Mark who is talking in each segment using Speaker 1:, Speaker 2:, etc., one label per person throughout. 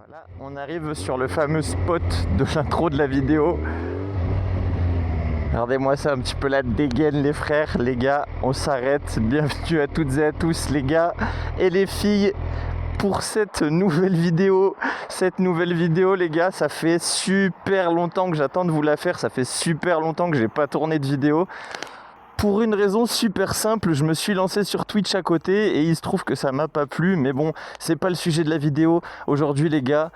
Speaker 1: Voilà, on arrive sur le fameux spot de l'intro de la vidéo. Regardez-moi ça, un petit peu la dégaine les frères, les gars, on s'arrête. Bienvenue à toutes et à tous les gars et les filles pour cette nouvelle vidéo. Cette nouvelle vidéo les gars, ça fait super longtemps que j'attends de vous la faire, ça fait super longtemps que j'ai pas tourné de vidéo. Pour une raison super simple, je me suis lancé sur Twitch à côté et il se trouve que ça m'a pas plu, mais bon, c'est pas le sujet de la vidéo. Aujourd'hui les gars,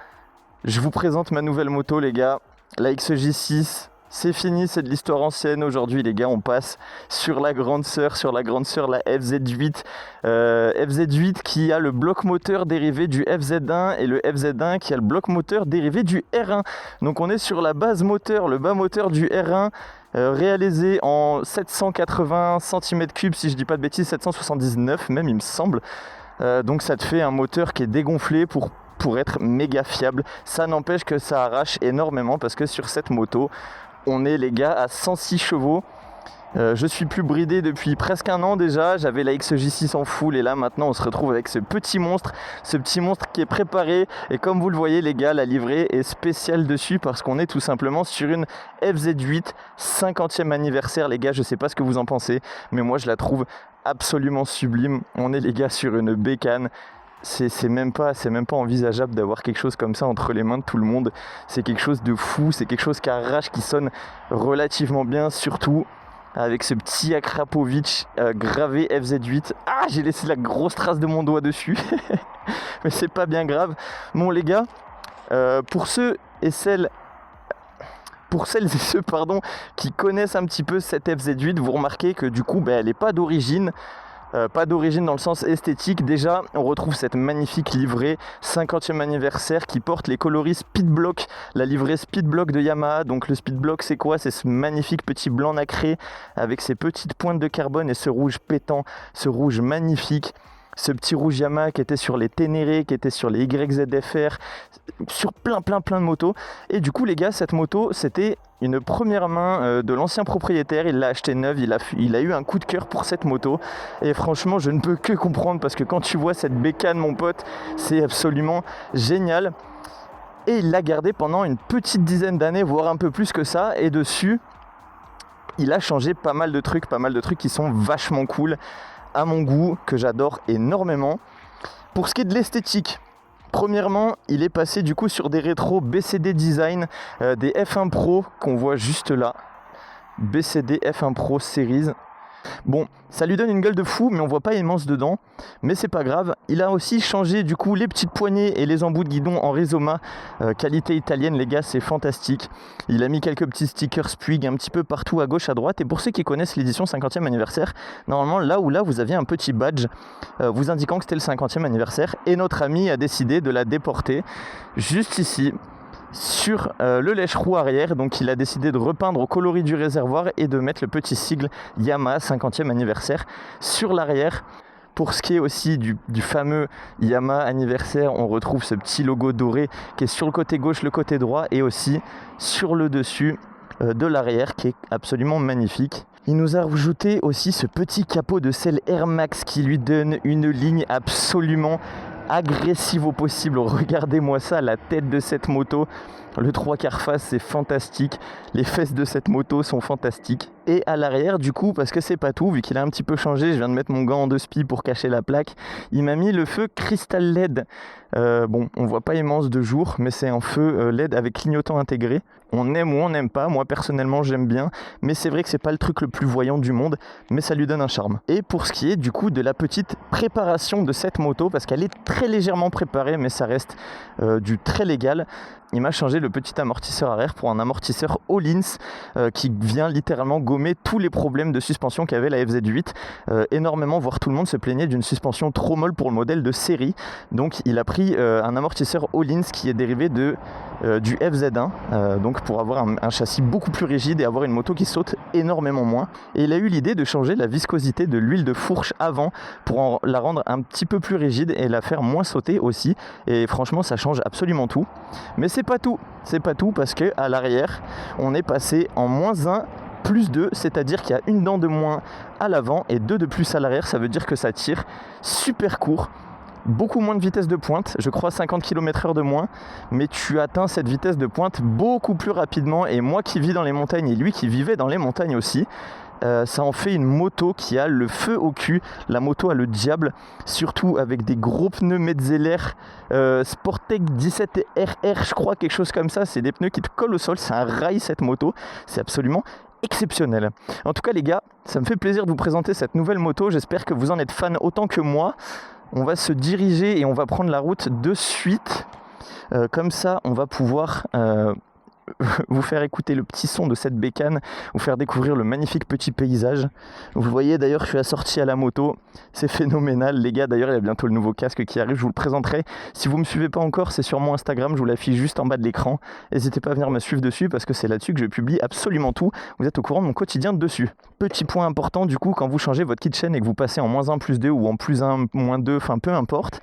Speaker 1: je vous présente ma nouvelle moto les gars, la XJ6. C'est fini, c'est de l'histoire ancienne. Aujourd'hui les gars, on passe sur la grande sœur, la FZ8. FZ8 qui a le bloc moteur dérivé du FZ1 et le FZ1 qui a le bloc moteur dérivé du R1. Donc on est sur la base moteur, le bas moteur du R1. Réalisé en 780 cm3 si je dis pas de bêtises, 779 même il me semble. Donc ça te fait un moteur qui est dégonflé pour être méga fiable. Ça n'empêche que ça arrache énormément parce que sur cette moto on est les gars à 106 chevaux. Je suis plus bridé depuis presque un an déjà, j'avais la XJ6 en full et là maintenant on se retrouve avec ce petit monstre qui est préparé et comme vous le voyez les gars, la livrée est spéciale dessus parce qu'on est tout simplement sur une FZ8 50e anniversaire les gars, je sais pas ce que vous en pensez mais moi je la trouve absolument sublime. On est les gars sur une bécane. C'est même pas envisageable d'avoir quelque chose comme ça entre les mains de tout le monde. C'est quelque chose de fou, c'est quelque chose qui arrache, qui sonne relativement bien, surtout avec ce petit Akrapovic gravé FZ8. Ah, j'ai laissé la grosse trace de mon doigt dessus. Mais c'est pas bien grave. Bon les gars, pour celles et ceux qui connaissent un petit peu cette FZ8, vous remarquez que du coup elle n'est pas d'origine. Pas d'origine dans le sens esthétique. Déjà, on retrouve cette magnifique livrée 50e anniversaire qui porte les coloris Speedblock, la livrée Speedblock de Yamaha. Donc le Speedblock, c'est quoi? C'est ce magnifique petit blanc nacré avec ses petites pointes de carbone et ce rouge pétant, ce rouge magnifique. Ce petit rouge Yamaha qui était sur les Ténéré, qui était sur les YZF-R, sur plein de motos. Et du coup les gars, cette moto, c'était une première main de l'ancien propriétaire. Il l'a acheté neuve, il a eu un coup de cœur pour cette moto. Et franchement, je ne peux que comprendre parce que quand tu vois cette bécane, mon pote, c'est absolument génial. Et il l'a gardé pendant une petite dizaine d'années, voire un peu plus que ça. Et dessus, il a changé pas mal de trucs qui sont vachement cool à mon goût, que j'adore énormément. Pour ce qui est de l'esthétique, premièrement, il est passé du coup sur des rétros BCD Design, des F1 Pro qu'on voit juste là. BCD F1 Pro Series. Bon, ça lui donne une gueule de fou, mais on voit pas immense dedans. Mais c'est pas grave. Il a aussi changé du coup les petites poignées et les embouts de guidon en Rizoma. Qualité italienne, les gars, c'est fantastique. Il a mis quelques petits stickers Puig un petit peu partout à gauche, à droite. Et pour ceux qui connaissent l'édition 50e anniversaire, normalement là vous aviez un petit badge vous indiquant que c'était le 50e anniversaire. Et notre ami a décidé de la déporter juste ici, sur le lèche-roue arrière. Donc il a décidé de repeindre au coloris du réservoir et de mettre le petit sigle Yamaha 50e anniversaire sur l'arrière. Pour ce qui est aussi du fameux Yamaha anniversaire, on retrouve ce petit logo doré qui est sur le côté gauche, le côté droit et aussi sur le dessus de l'arrière qui est absolument magnifique. Il nous a rajouté aussi ce petit capot de selle Air Max qui lui donne une ligne absolument agressive au possible. Regardez-moi ça, la tête de cette moto, le 3/4 face, c'est fantastique. Les fesses de cette moto sont fantastiques. Et à l'arrière du coup, parce que c'est pas tout, vu qu'il a un petit peu changé, je viens de mettre mon gant en 2 spi pour cacher la plaque, il m'a mis le feu Crystal LED. Bon, on voit pas immense de jour, mais c'est un feu LED avec clignotant intégré. On aime ou on n'aime pas, moi personnellement j'aime bien, mais c'est vrai que c'est pas le truc le plus voyant du monde, mais ça lui donne un charme. Et pour ce qui est du coup de la petite préparation de cette moto, parce qu'elle est très légèrement préparée, mais ça reste du très légal, il m'a changé le petit amortisseur arrière pour un amortisseur Öhlins qui vient littéralement gommer tous les problèmes de suspension qu'avait la FZ8. Énormément, voire tout le monde se plaignait d'une suspension trop molle pour le modèle de série. Donc il a pris un amortisseur Öhlins qui est dérivé du FZ1, donc pour avoir un châssis beaucoup plus rigide et avoir une moto qui saute énormément moins. Et il a eu l'idée de changer la viscosité de l'huile de fourche avant pour la rendre un petit peu plus rigide et la faire moins sauter aussi. Et franchement, ça change absolument tout. Mais c'est pas tout parce que à l'arrière, on est passé en -1 plus 2, c'est-à-dire qu'il y a une dent de moins à l'avant et 2 de plus à l'arrière. Ça veut dire que ça tire super court. beaucoup moins de vitesse de pointe, je crois 50 km/h de moins, mais tu atteins cette vitesse de pointe beaucoup plus rapidement. Et moi qui vis dans les montagnes et lui qui vivait dans les montagnes aussi, ça en fait une moto qui a le feu au cul. La moto a le diable, surtout avec des gros pneus Metzeler Sportec 17 RR, je crois, quelque chose comme ça. C'est des pneus qui te collent au sol, c'est un rail cette moto, c'est absolument exceptionnel. En tout cas les gars, ça me fait plaisir de vous présenter cette nouvelle moto, j'espère que vous en êtes fan autant que moi. On va se diriger et on va prendre la route de suite, comme ça on va pouvoir vous faire écouter le petit son de cette bécane, vous faire découvrir le magnifique petit paysage. Vous voyez d'ailleurs, je suis assorti à la moto, c'est phénoménal les gars. D'ailleurs il y a bientôt le nouveau casque qui arrive, je vous le présenterai. Si vous ne me suivez pas encore, c'est sur mon Instagram, je vous l'affiche juste en bas de l'écran. N'hésitez pas à venir me suivre dessus parce que c'est là-dessus que je publie absolument tout. Vous êtes au courant de mon quotidien dessus. Petit point important du coup, quand vous changez votre kitchen et que vous passez en -1, +2 ou en +1, -2, enfin peu importe,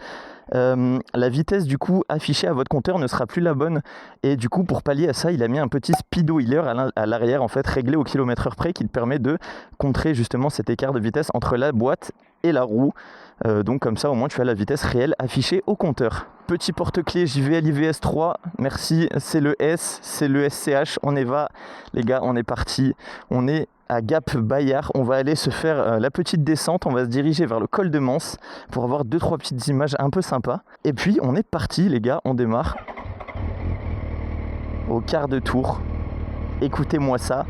Speaker 1: la vitesse du coup affichée à votre compteur ne sera plus la bonne, et du coup pour pallier à ça il a mis un petit speedoiler à l'arrière en fait, réglé au kilomètre-heure près, qui te permet de contrer justement cet écart de vitesse entre la boîte et la roue. Donc comme ça au moins tu as la vitesse réelle affichée au compteur. Petit porte-clés JVL IVS 3, merci, c'est le S, c'est le SCH, on y va les gars, on est parti, on est à Gap Bayard, on va aller se faire la petite descente, on va se diriger vers le col de Mans pour avoir 2-3 petites images un peu sympas. Et puis on est parti les gars, on démarre au quart de tour. Écoutez-moi ça.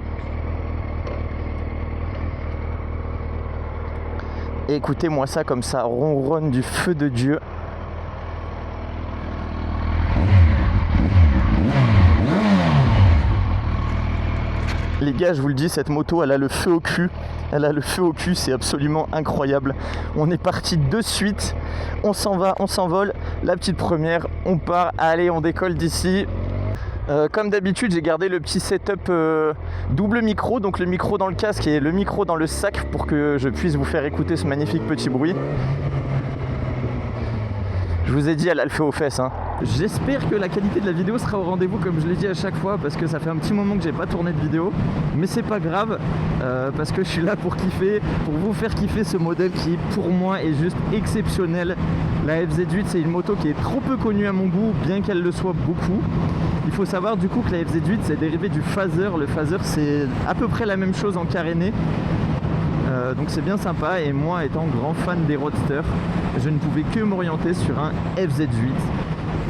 Speaker 1: Écoutez-moi ça comme ça ronronne du feu de Dieu. Les gars, je vous le dis, cette moto, elle a le feu au cul. Elle a le feu au cul, c'est absolument incroyable. On est parti de suite. On s'en va, on s'envole. La petite première, on part. Allez, on décolle d'ici. Comme d'habitude, j'ai gardé le petit setup double micro. Donc le micro dans le casque et le micro dans le sac pour que je puisse vous faire écouter ce magnifique petit bruit. Je vous ai dit, elle a le feu aux fesses, hein. J'espère que la qualité de la vidéo sera au rendez-vous comme je l'ai dit à chaque fois, parce que ça fait un petit moment que j'ai pas tourné de vidéo, mais c'est pas grave, parce que je suis là pour kiffer, pour vous faire kiffer ce modèle qui pour moi est juste exceptionnel. La FZ8 c'est une moto qui est trop peu connue à mon goût, bien qu'elle le soit beaucoup. Il faut savoir du coup que la FZ8 c'est dérivé du Phaser. Le Phaser c'est à peu près la même chose en caréné. Donc c'est bien sympa, et moi étant grand fan des roadsters, je ne pouvais que m'orienter sur un FZ8.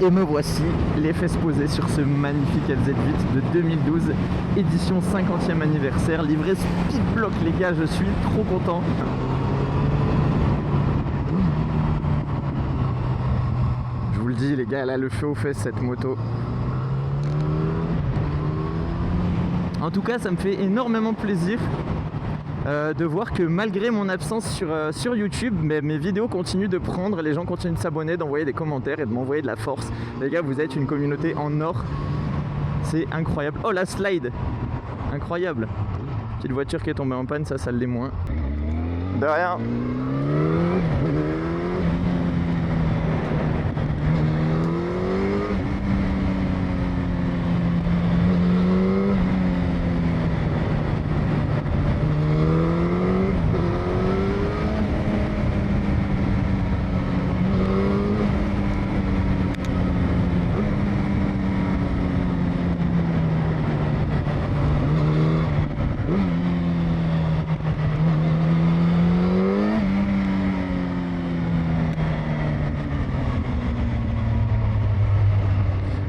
Speaker 1: Et me voici, les fesses posées sur ce magnifique FZ8 de 2012, édition 50e anniversaire, livré Speedblock les gars, je suis trop content. Je vous le dis les gars, elle a le feu aux fesses cette moto. En tout cas ça me fait énormément plaisir de voir que malgré mon absence sur YouTube, mes vidéos continuent de prendre, les gens continuent de s'abonner, d'envoyer des commentaires et de m'envoyer de la force. Les gars, vous êtes une communauté en or, c'est incroyable. Oh la slide, incroyable. Petite voiture qui est tombée en panne, ça l'est moins. De rien.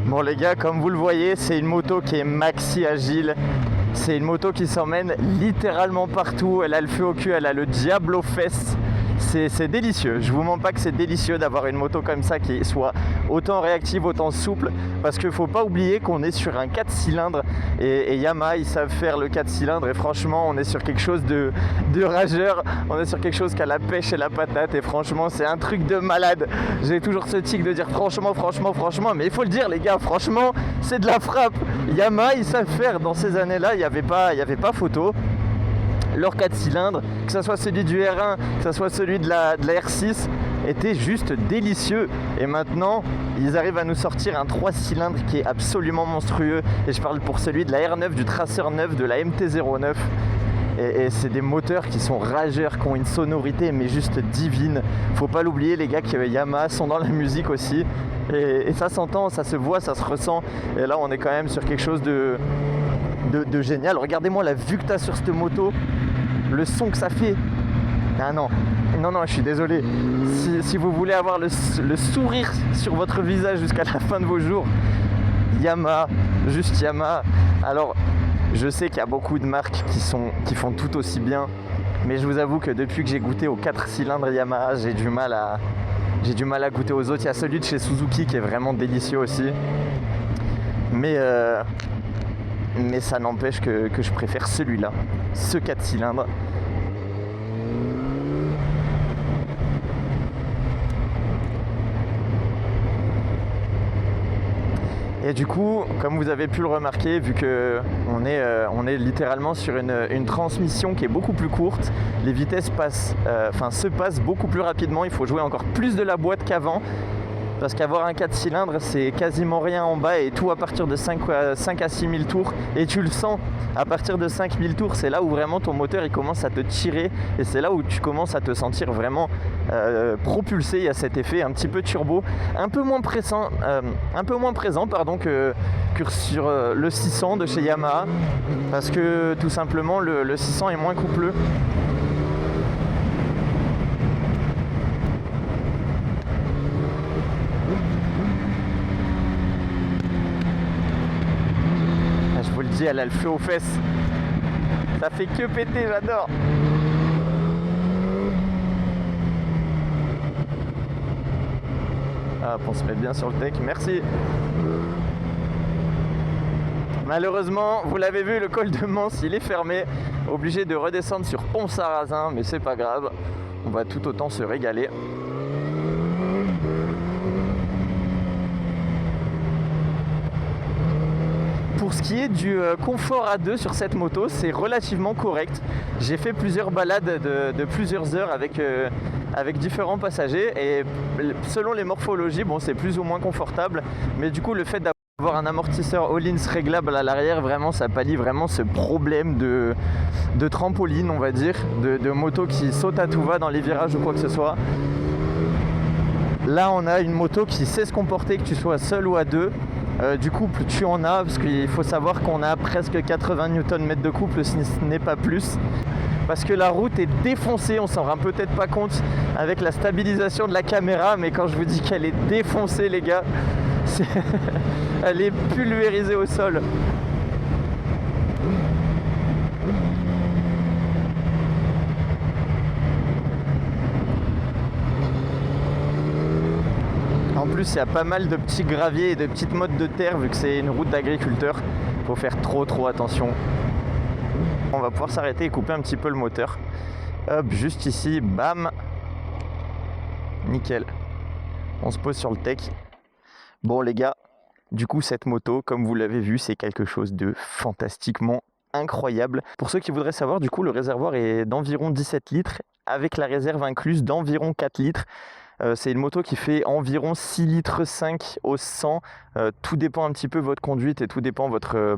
Speaker 1: Bon les gars, comme vous le voyez, c'est une moto qui est maxi agile. C'est une moto qui s'emmène littéralement partout. Elle a le feu au cul, elle a le diable aux fesses. C'est délicieux, je vous mens pas que c'est délicieux d'avoir une moto comme ça qui soit autant réactive, autant souple, parce qu'il faut pas oublier qu'on est sur un 4 cylindres et Yamaha ils savent faire le 4 cylindres, et franchement on est sur quelque chose de rageur, on est sur quelque chose qui a la pêche et la patate, et franchement c'est un truc de malade. J'ai toujours ce tic de dire franchement, mais il faut le dire les gars, franchement c'est de la frappe. Yamaha ils savent faire, dans ces années là il n'y avait pas photo. Leur 4 cylindres, que ce soit celui du R1, que ce soit celui de la R6, était juste délicieux. Et maintenant, ils arrivent à nous sortir un 3 cylindres qui est absolument monstrueux. Et je parle pour celui de la R9, du Tracer 9, de la MT-09. Et c'est des moteurs qui sont rageurs, qui ont une sonorité mais juste divine. Faut pas l'oublier les gars, que Yamaha sont dans la musique aussi. Et ça s'entend, ça se voit, ça se ressent. Et là on est quand même sur quelque chose de génial. Regardez-moi la vue que tu as sur cette moto, le son que ça fait. Ah non, je suis désolé. Si vous voulez avoir le sourire sur votre visage jusqu'à la fin de vos jours, Yamaha, juste Yamaha. Alors, je sais qu'il y a beaucoup de marques qui font tout aussi bien, mais je vous avoue que depuis que j'ai goûté aux 4 cylindres Yamaha, j'ai du mal à goûter aux autres. Il y a celui de chez Suzuki qui est vraiment délicieux aussi. Mais ça n'empêche que je préfère celui-là, ce 4 cylindres. Et du coup, comme vous avez pu le remarquer, vu qu'on est littéralement sur une transmission qui est beaucoup plus courte, les vitesses se passent beaucoup plus rapidement, il faut jouer encore plus de la boîte qu'avant. Parce qu'avoir un 4 cylindres, c'est quasiment rien en bas et tout à partir de 5 à 6 000 tours. Et tu le sens, à partir de 5 000 tours, c'est là où vraiment ton moteur il commence à te tirer. Et c'est là où tu commences à te sentir vraiment propulsé. Il y a cet effet un petit peu turbo, un peu moins présent que sur le 600 de chez Yamaha. Parce que tout simplement, le 600 est moins coupleux. Elle a le feu aux fesses, ça fait que péter, j'adore. Hop, on se met bien sur le deck, merci. Malheureusement, vous l'avez vu, le col de Mans il est fermé, obligé de redescendre sur Pont-Sarrazin, mais c'est pas grave, on va tout autant se régaler. Pour ce qui est du confort à deux sur cette moto, c'est relativement correct. J'ai fait plusieurs balades de plusieurs heures avec différents passagers et selon les morphologies, bon, c'est plus ou moins confortable. Mais du coup, le fait d'avoir un amortisseur Öhlins réglable à l'arrière, vraiment, ça pallie vraiment ce problème de trampoline, on va dire, de moto qui saute à tout va dans les virages ou quoi que ce soit. Là, on a une moto qui sait se comporter, que tu sois seul ou à deux. Du couple tu en as, parce qu'il faut savoir qu'on a presque 80 Nm de couple, si ce n'est pas plus, parce que la route est défoncée. On s'en rend peut-être pas compte avec la stabilisation de la caméra, mais quand je vous dis qu'elle est défoncée les gars, elle est pulvérisée au sol. En plus, il y a pas mal de petits graviers et de petites mottes de terre, vu que c'est une route d'agriculteur. Il faut faire trop attention. On va pouvoir s'arrêter et couper un petit peu le moteur. Hop, juste ici, bam. Nickel. On se pose sur le tech. Bon les gars, du coup cette moto, comme vous l'avez vu, c'est quelque chose de fantastiquement incroyable. Pour ceux qui voudraient savoir, du coup le réservoir est d'environ 17 litres, avec la réserve incluse d'environ 4 litres. C'est une moto qui fait environ 6 litres 5 au 100. Tout dépend un petit peu de votre conduite et tout dépend votre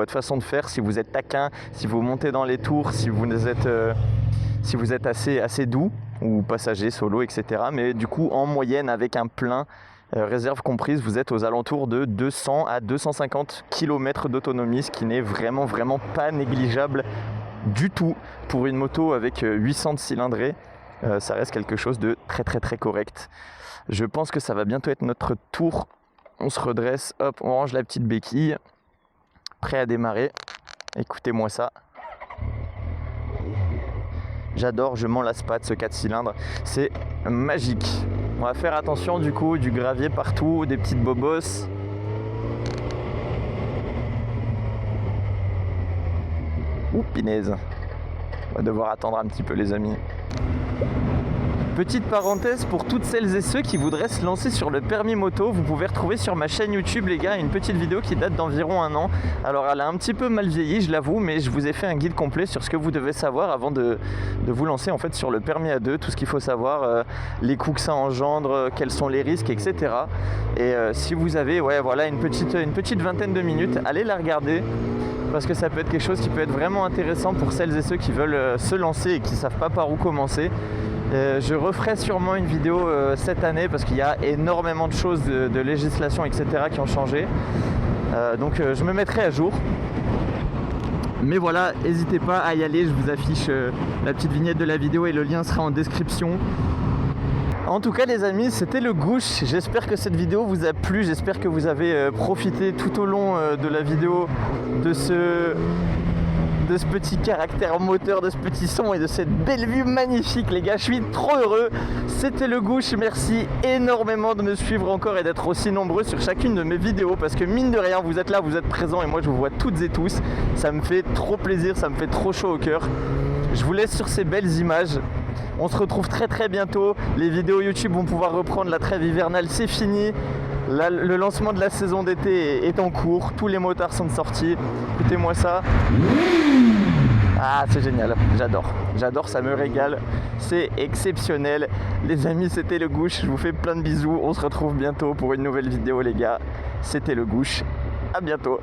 Speaker 1: façon de faire. Si vous êtes taquin, si vous montez dans les tours, si vous êtes assez doux ou passager, solo, etc. Mais du coup, en moyenne, avec un plein, réserve comprise, vous êtes aux alentours de 200 à 250 km d'autonomie, ce qui n'est vraiment pas négligeable du tout pour une moto avec 800 de cylindrée. Ça reste quelque chose de très correct. Je pense que ça va bientôt être notre tour. On se redresse, hop, on range la petite béquille. Prêt à démarrer. Écoutez-moi ça. J'adore, je m'en lasse pas de ce 4 cylindres. C'est magique. On va faire attention du coup, du gravier partout, des petites bobosses. Ouh, pinaise. On va devoir attendre un petit peu les amis. Petite parenthèse pour toutes celles et ceux qui voudraient se lancer sur le permis moto, vous pouvez retrouver sur ma chaîne YouTube les gars une petite vidéo qui date d'environ 1 an. Alors elle a un petit peu mal vieilli, je l'avoue, mais je vous ai fait un guide complet sur ce que vous devez savoir avant de vous lancer en fait sur le permis à deux, tout ce qu'il faut savoir, les coûts que ça engendre, quels sont les risques, etc. Et si vous avez une petite vingtaine de minutes, allez la regarder. parce que ça peut être quelque chose qui peut être vraiment intéressant pour celles et ceux qui veulent se lancer et qui ne savent pas par où commencer. Je referai sûrement une vidéo cette année parce qu'il y a énormément de choses de législation, etc. qui ont changé. Donc je me mettrai à jour. Mais voilà, n'hésitez pas à y aller, je vous affiche la petite vignette de la vidéo et le lien sera en description. En tout cas les amis, c'était le Gouche. J'espère que cette vidéo vous a plu, j'espère que vous avez profité tout au long de la vidéo de ce petit caractère moteur, de ce petit son et de cette belle vue magnifique les gars. Je suis trop heureux. C'était le Gouche, merci énormément de me suivre encore et d'être aussi nombreux sur chacune de mes vidéos parce que mine de rien vous êtes là, vous êtes présents et moi je vous vois toutes et tous. Ça me fait trop plaisir, ça me fait trop chaud au cœur. Je vous laisse sur ces belles images. On se retrouve très bientôt. Les vidéos YouTube vont pouvoir reprendre, la trêve hivernale c'est fini. Le lancement de la saison d'été est en cours, tous les motards sont sortis. Écoutez-moi ça. Ah, c'est génial, j'adore, ça me régale, c'est exceptionnel. Les amis, c'était le Gouche, je vous fais plein de bisous, on se retrouve bientôt pour une nouvelle vidéo les gars. C'était le Gouche, à bientôt.